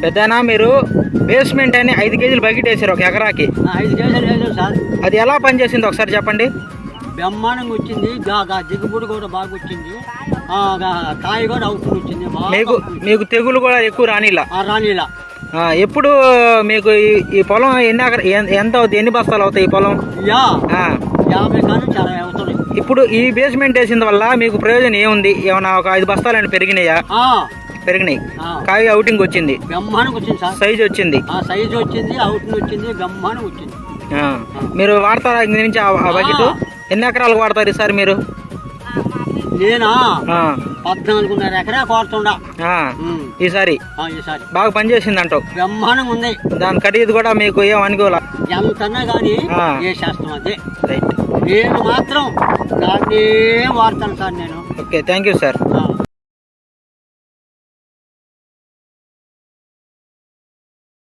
పెద్దనా మీరు బేస్మెంట్ అని 5 కేజీలు బకెట్ వేసారు ఒక ఎకరాకి. 5 కేజీలు వేసాం సార్. అది ఎలా పనిచేసింది ఒకసారి చెప్పండి. బ్రహ్మాండంగా వచ్చింది, దిగుబడి కూడా బాగా వచ్చింది, కాయ కూడా అవుతుంది వచ్చింది. మీకు తెగులు కూడా ఎక్కువ రానిలా? రానిలా. ఎప్పుడు మీకు ఈ పొలం ఎంత అవుతుంది, ఎన్ని బస్తాలు అవుతాయి ఈ పొలం? 50 కానీ చాలా అవుతుంది. ఇప్పుడు ఈ బేస్మెంట్ వేసిన వల్ల మీకు ప్రయోజనం ఏముంది? ఏమన్నా ఒక 5 బస్తాలు పెరిగినాయా? పెరిగినాయి. కాయ అవుటింగ్ వచ్చింది, బ్రహ్మాండంగా వచ్చింది సార్. సైజ్ వచ్చింది, సైజ్ వచ్చింది, అవుటింగ్ వచ్చింది, బ్రహ్మాండంగా వచ్చింది. మీరు వాడతారా ఇంక నుంచి ఆ బకెట్? ఎన్ని ఎకరాలకు వాడతారు ఈసారి మీరు? నేనా 14.5 ఎకరా కోరుతుండా ఈసారి. బాగా పనిచేసింది అంటావు? బ్రహ్మాండంగా ఉంది. దాని ఖరీదు కూడా మీకు ఏం అనుకోవాలా? ఎంతన్నా కానీ ఏ శాస్త్రం అదే. నేను మాత్రం దాన్ని వాడతాను సార్ నేను. Okay, thank you sir.